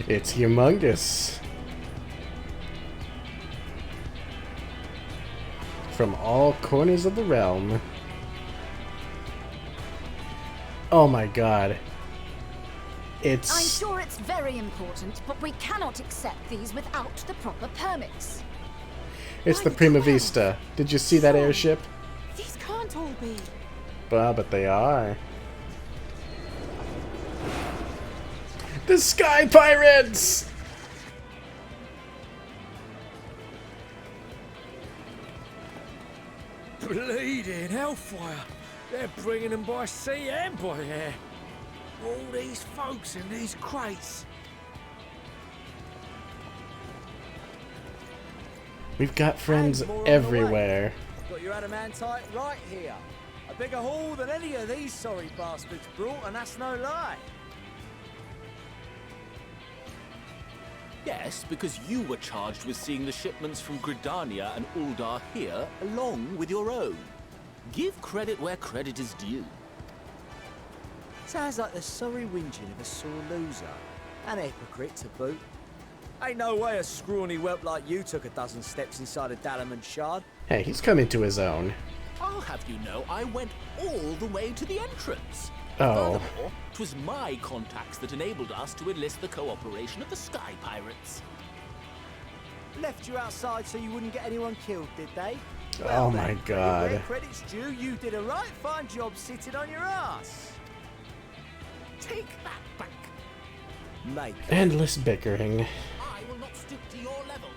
It's humongous. From all corners of the realm. Oh my god. I'm sure it's very important, but we cannot accept these without the proper permits. It's the Prima Vista. Did you see that airship? These can't all be. Well, but they are. The Sky Pirates! Bleeding hellfire! They're bringing them by sea and by air. All these folks in these crates. We've got friends everywhere. Got your adamantite right here. A bigger haul than any of these sorry bastards brought, and that's no lie. Yes, because you were charged with seeing the shipments from Gridania and Uldar here, along with your own. Give credit where credit is due. Sounds like the sorry whinging of a sore loser. An hypocrite to boot. Ain't no way a scrawny whelp like you took a dozen steps inside a Dalamon shard. Hey, he's coming to his own. I'll have you know I went all the way to the entrance. Oh. Furthermore, 'twas my contacts that enabled us to enlist the cooperation of the Sky Pirates. Left you outside so you wouldn't get anyone killed, did they? Oh my god. Where credit's due, you did a right fine job sitting on your ass. Take that back. Mate. Endless bickering. I will not stoop to your level.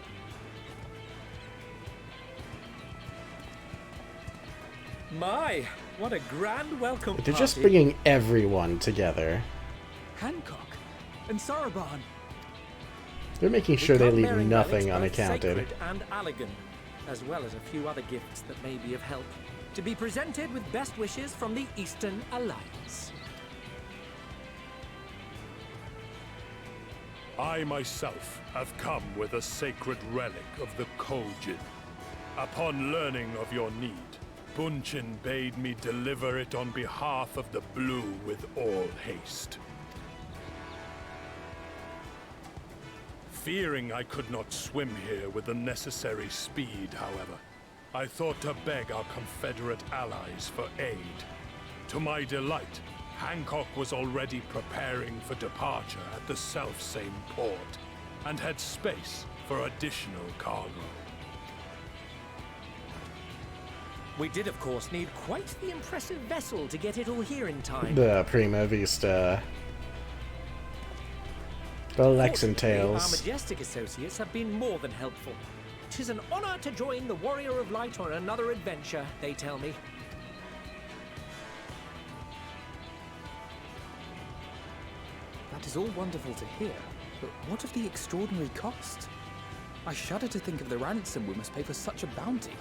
My, what a grand welcome They're party. just bringing everyone together. Hancock and Saraban. They're making sure they leave Bearing nothing relics, both unaccounted. sacred and elegant, as well as a few other gifts that may be of help, to be presented with best wishes from the Eastern Alliance. I myself have come with a sacred relic of the Kojin. Upon learning of your need, Bunchin bade me deliver it on behalf of the Blue with all haste. Fearing I could not swim here with the necessary speed, however, I thought to beg our Confederate allies for aid. To my delight, Hancock was already preparing for departure at the self-same port, and had space for additional cargo. We did, of course, need quite the impressive vessel to get it all here in time. The Prima Vista. The Lexan Fortunately, our Tales. Majestic associates have been more than helpful. 'Tis an honor to join the Warrior of Light on another adventure, they tell me. That is all wonderful to hear, but what of the extraordinary cost? I shudder to think of the ransom we must pay for such a bounty.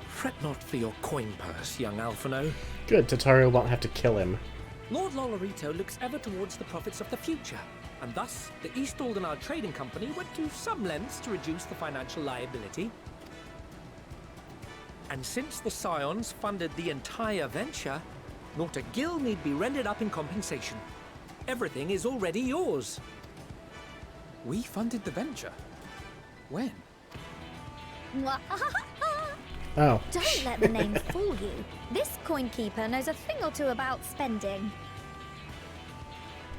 Fret not for your coin purse, young Alphino. Good, Tataru won't have to kill him. Lord Lolorito looks ever towards the profits of the future, and thus the East Aldenar Trading Company went to some lengths to reduce the financial liability. And since the Scions funded the entire venture, not a gill need be rendered up in compensation. Everything is already yours. We funded the venture. When? Oh. Don't let the name fool you. This coin keeper knows a thing or two about spending.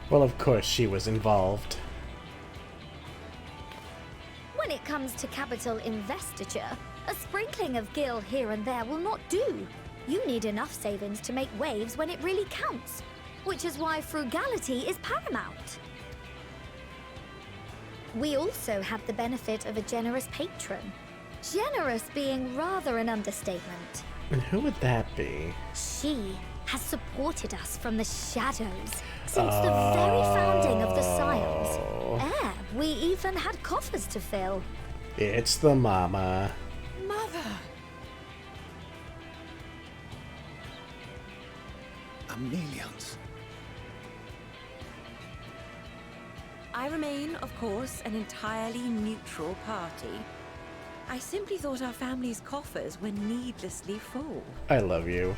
Well, of course she was involved. When it comes to capital investiture, a sprinkling of gil here and there will not do. You need enough savings to make waves when it really counts, which is why frugality is paramount. We also have the benefit of a generous patron. Generous being rather an understatement. And who would that be? She has supported us from the shadows since the very founding of the Scions. We even had coffers to fill. It's the mama. Mother! Amelians. I remain, of course, an entirely neutral party. I simply thought our family's coffers were needlessly full. I love you.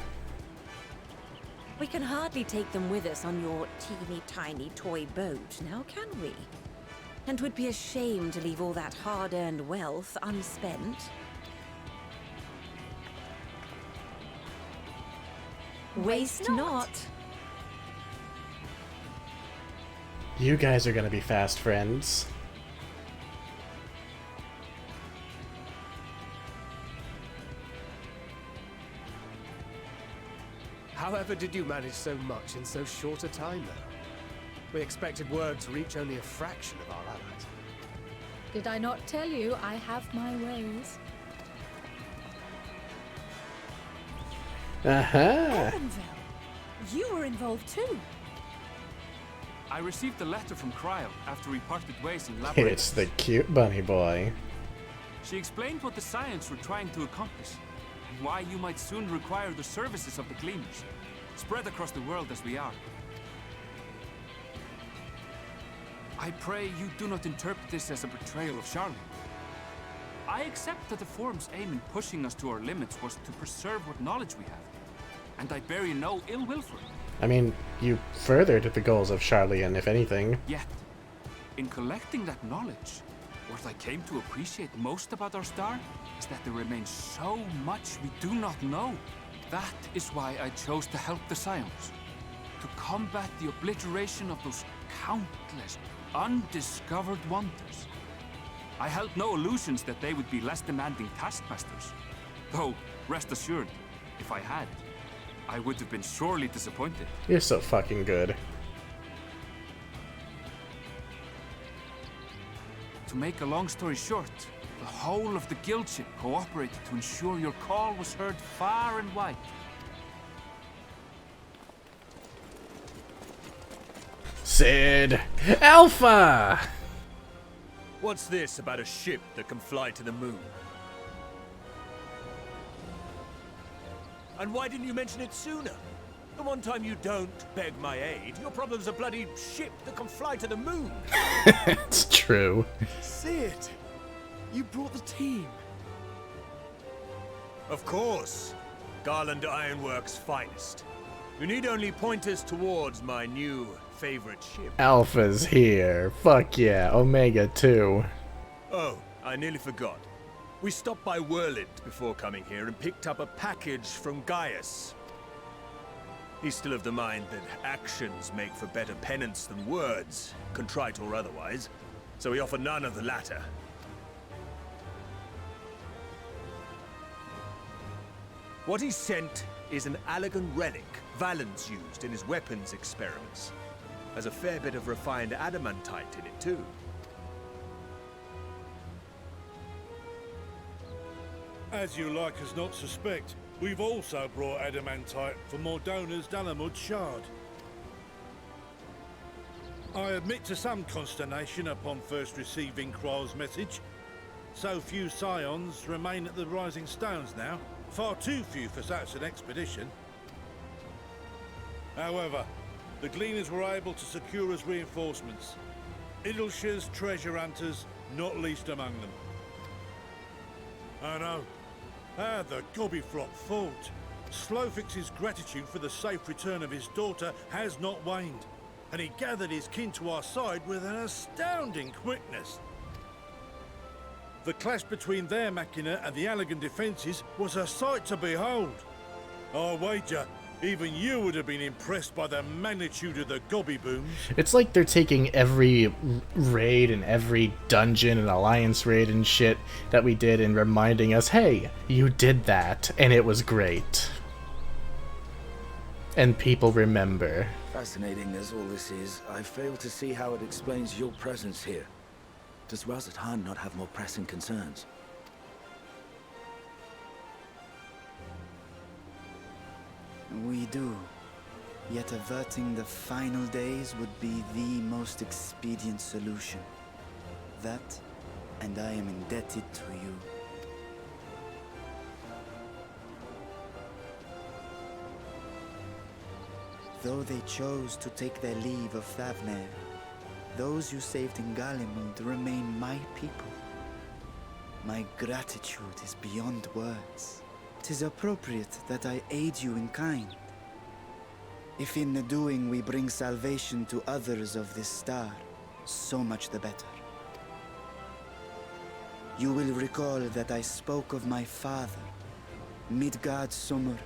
We can hardly take them with us on your teeny-tiny toy boat, now can we? And 'twould be a shame to leave all that hard-earned wealth unspent. Waste not. You guys are gonna be fast friends. However did you manage so much in so short a time, though? We expected word to reach only a fraction of our allies. Did I not tell you I have my ways? Evanville, you were involved too. I received a letter from Cryo after we parted ways in Labyrinth. It's the cute bunny boy. She explained what the Scions were trying to accomplish, and why you might soon require the services of the Gleaners, spread across the world as we are. I pray you do not interpret this as a betrayal of Charlie. I accept that the Forum's aim in pushing us to our limits was to preserve what knowledge we have, and I bear you no ill will for it. I mean, you furthered the goals of Charlian, if anything. Yet, in collecting that knowledge, what I came to appreciate most about our star is that there remains so much we do not know. That is why I chose to help the Scions, to combat the obliteration of those countless undiscovered wonders. I held no illusions that they would be less demanding taskmasters. Though, rest assured, if I had, I would have been sorely disappointed. You're so fucking good. To make a long story short, the whole of the guildship cooperated to ensure your call was heard far and wide. Sid! Alpha! What's this about a ship that can fly to the moon? And why didn't you mention it sooner? The one time you don't beg my aid, your problem's a bloody ship that can fly to the moon. It's true. Sid, you brought the team. Of course. Garland Ironworks' finest. You need only point us towards my new favorite ship. Alpha's here. Fuck yeah. Omega too. Oh, I nearly forgot. We stopped by Whirlwind before coming here and picked up a package from Gaius. He's still of the mind that actions make for better penance than words, contrite or otherwise, so we offer none of the latter. What he sent is an Allegan relic Valens used in his weapons experiments. Has a fair bit of refined adamantite in it too. As you like us not suspect, we've also brought adamantite from Mordona's Dalamud shard. I admit to some consternation upon first receiving Kryl's message. So few Scions remain at the Rising Stones now. Far too few for such an expedition. However, the Gleaners were able to secure us reinforcements. Idleshire's treasure hunters, not least among them. I know. The Gobbyflock fought. Slowfix's gratitude for the safe return of his daughter has not waned, and he gathered his kin to our side with an astounding quickness. The clash between their machina and the Allegan defences was a sight to behold. I wager even you would have been impressed by the magnitude of the gobby booms. It's like they're taking every raid and every dungeon and alliance raid and shit that we did and reminding us, hey, you did that, and it was great. And people remember. Fascinating as all this is, I fail to see how it explains your presence here. Does Razat not have more pressing concerns? We do. Yet averting the final days would be the most expedient solution. That, and I am indebted to you. Though they chose to take their leave of Thavnair, those you saved in Galimund remain my people. My gratitude is beyond words. 'Tis appropriate that I aid you in kind. If in the doing we bring salvation to others of this star, so much the better. You will recall that I spoke of my father, Midgard Summer,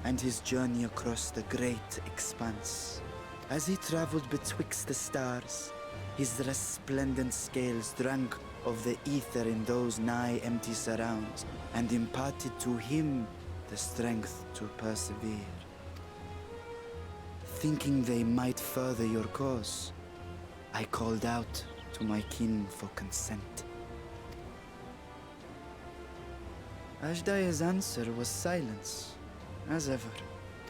and his journey across the great expanse. As he traveled betwixt the stars, his resplendent scales drank of the ether in those nigh empty surrounds, and imparted to him the strength to persevere. Thinking they might further your cause, I called out to my kin for consent. Ashdaya's answer was silence, as ever.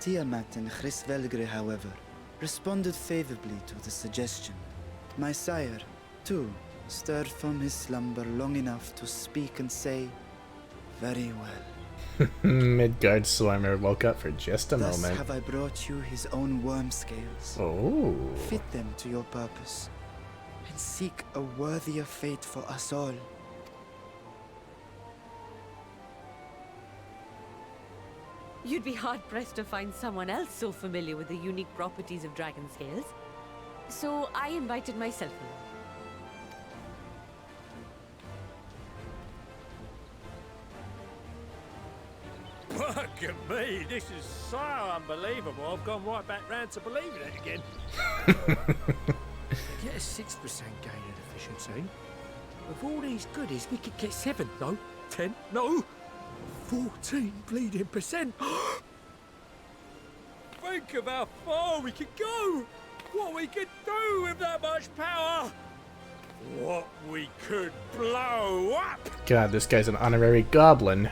Tiamat and Hrisvelgre, however, responded favorably to the suggestion. My sire, too, stirred from his slumber long enough to speak and say, "Very well." Midgard Swarmer woke up for just a Thus moment. have I brought you his own worm scales. Oh. Fit them to your purpose, and seek a worthier fate for us all. You'd be hard-pressed to find someone else so familiar with the unique properties of dragon scales. So I invited myself along. Look at me, this is so unbelievable. I've gone right back round to believing it again. Get a 6% gain in efficiency. With all these goodies, we could get 7, no, 10, no, 14 bleeding percent. Think of how far we could go. What we could do with that much power. What we could blow up. God, this guy's an honorary goblin.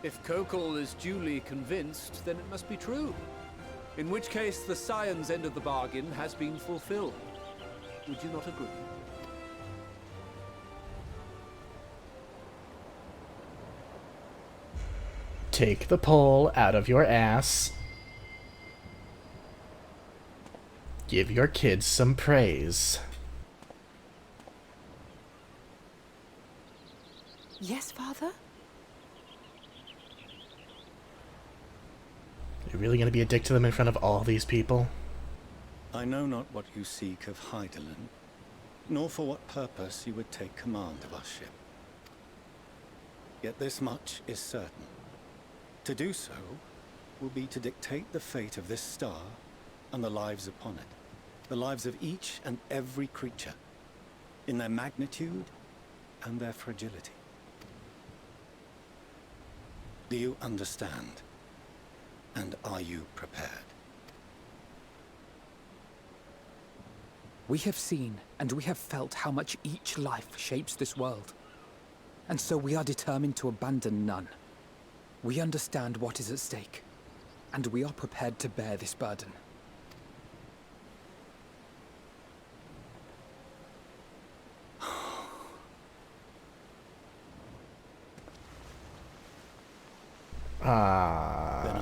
If Kokol is duly convinced, then it must be true. In which case, the Scion's end of the bargain has been fulfilled. Would you not agree? Take the pole out of your ass. Give your kids some praise. Yes, Father? You're really gonna be a dick to them in front of all these people? I know not what you seek of Hydaelyn, nor for what purpose you would take command of our ship. Yet this much is certain. To do so will be to dictate the fate of this star and the lives upon it. The lives of each and every creature, in their magnitude and their fragility. Do you understand? And are you prepared? We have seen and we have felt how much each life shapes this world. And so we are determined to abandon none. We understand what is at stake, and we are prepared to bear this burden. Then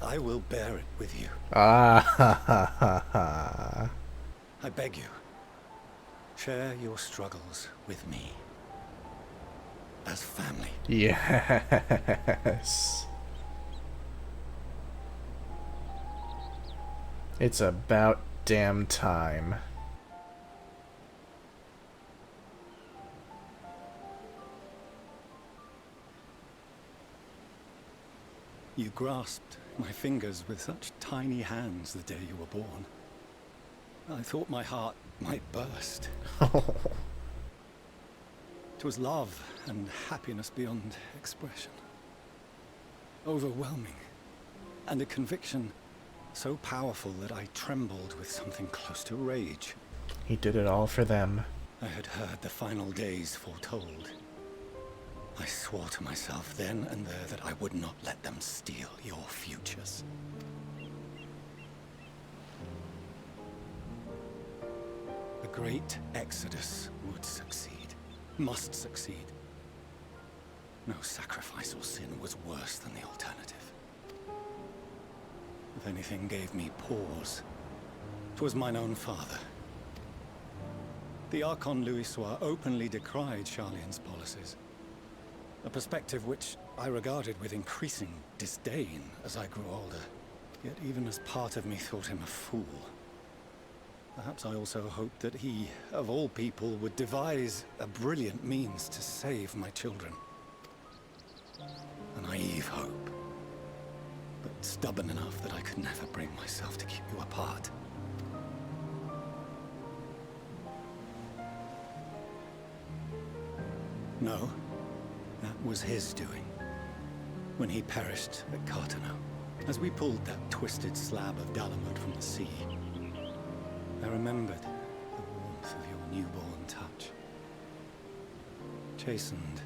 I will bear it with you. Ha ha ha ha. I beg you, share your struggles with me. As family. Yes. It's about damn time. You grasped my fingers with such tiny hands the day you were born. I thought my heart might burst. It was love and happiness beyond expression. Overwhelming. And a conviction so powerful that I trembled with something close to rage. He did it all for them. I had heard the final days foretold. I swore to myself then and there that I would not let them steal your futures. The great exodus would succeed. Must succeed. No sacrifice or sin was worse than the alternative. If anything gave me pause, 'twas mine own father. The Archon Louis Soir openly decried Charlian's policies. A perspective which, I regarded with increasing disdain as I grew older. Yet even as part of me thought him a fool. Perhaps I also hoped that he, of all people, would devise a brilliant means to save my children. A naive hope, but stubborn enough that I could never bring myself to keep you apart. No, that was his doing. When he perished at Cartano, as we pulled that twisted slab of Dalamud from the sea, I remembered the warmth of your newborn touch. Chastened,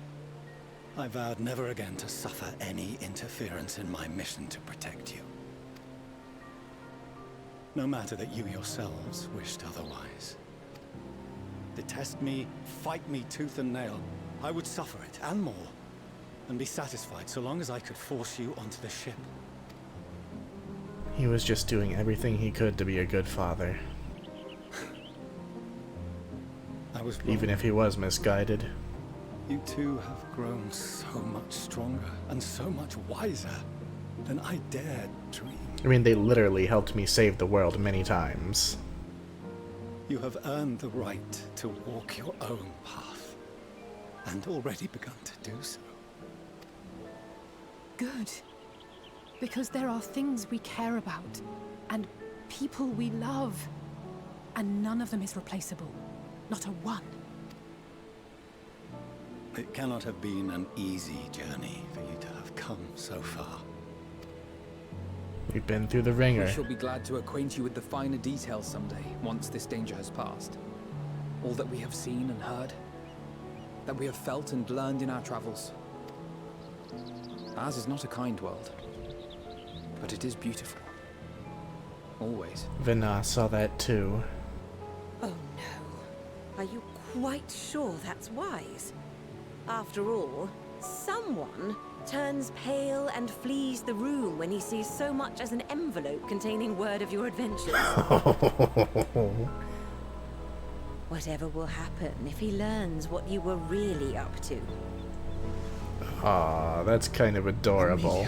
I vowed never again to suffer any interference in my mission to protect you. No matter that you yourselves wished otherwise. Detest me, fight me tooth and nail, I would suffer it, and more, and be satisfied so long as I could force you onto the ship. He was just doing everything he could to be a good father. I was wrong. Even if he was misguided. You two have grown so much stronger and so much wiser than I dared dream. I mean, they literally helped me save the world many times. You have earned the right to walk your own path, and already begun to do so. Good. Because there are things we care about, and people we love, and none of them is replaceable. Not a one. It cannot have been an easy journey for you to have come so far. We've been through the ringer. We shall be glad to acquaint you with the finer details someday, once this danger has passed. All that we have seen and heard, that we have felt and learned in our travels. Ours is not a kind world, but it is beautiful. Always. Vina saw that too. Oh no. Are you quite sure that's wise? After all, someone turns pale and flees the room when he sees so much as an envelope containing word of your adventures. Whatever will happen if he learns what you were really up to? Aw, that's kind of adorable.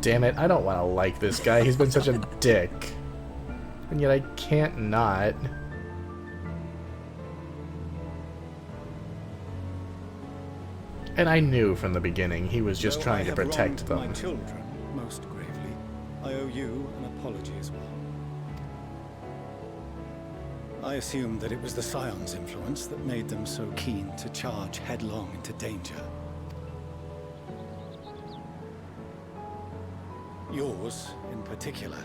Damn it, I don't want to like this guy. He's been such a dick. And yet I can't not. And I knew from the beginning he was just trying to protect them. My children, most gravely, I owe you an apology as well. I assumed that it was the Scion's influence that made them so keen to charge headlong into danger. Yours, in particular.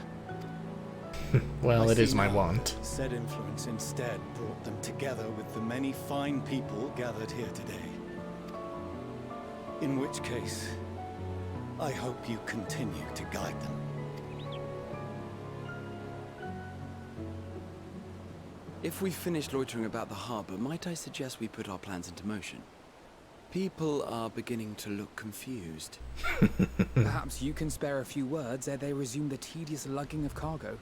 Well, it is my want. Said influence instead brought them together with the many fine people gathered here today. In which case, I hope you continue to guide them. If we've finished loitering about the harbor, might I suggest we put our plans into motion? People are beginning to look confused. Perhaps you can spare a few words ere they resume the tedious lugging of cargo.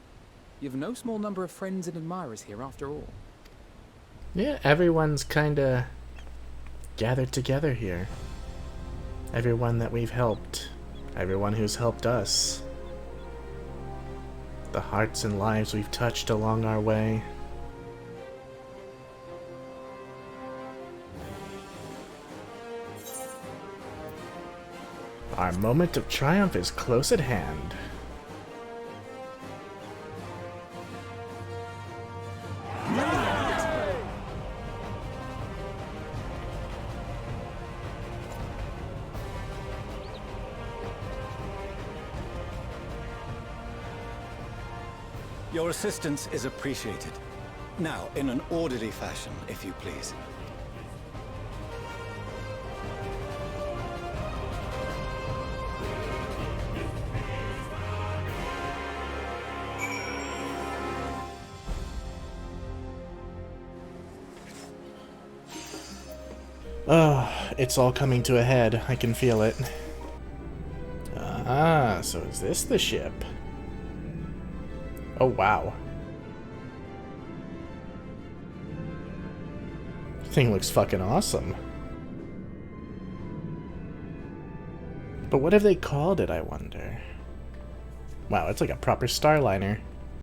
You have no small number of friends and admirers here, after all. Yeah, everyone's kinda gathered together here. Everyone that we've helped. Everyone who's helped us. The hearts and lives we've touched along our way. Our moment of triumph is close at hand. Your assistance is appreciated. Now, in an orderly fashion, if you please. It's all coming to a head. I can feel it. Ah, so is this the ship? Oh, wow. Thing looks fucking awesome. But what have they called it, I wonder? Wow, it's like a proper Starliner.